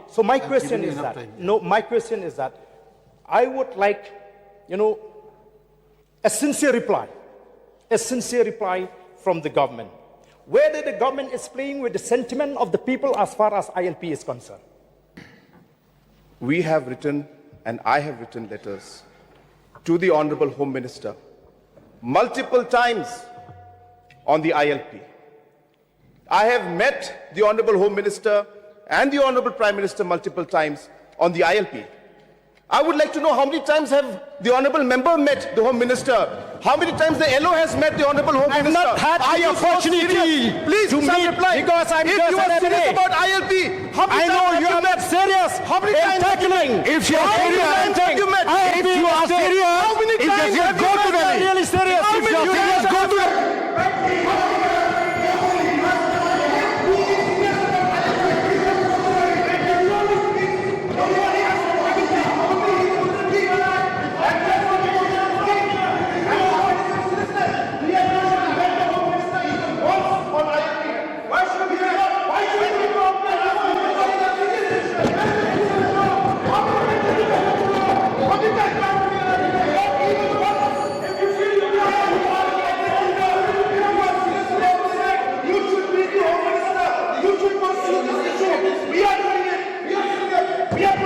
So my question is that, my question is that I would like, a sincere reply from the government, whether the government is playing with the sentiment of the people as far as ILP is concerned. We have written, and I have written letters to the Honorable Home Minister multiple times on the ILP. I have met the Honorable Home Minister and the Honorable Prime Minister multiple times on the ILP. I would like to know how many times have the Honorable Member met the Home Minister? How many times the LO has met the Honorable Home Minister? I have not had the opportunity Please, to meet reply. because I'm if just you are serious about ILP, how many I know times you are not serious. How many times tackling? If you are serious, have you met? If you are serious, how many times have you go to met? them. Really serious. How If many you are serious, times go have to you them. We are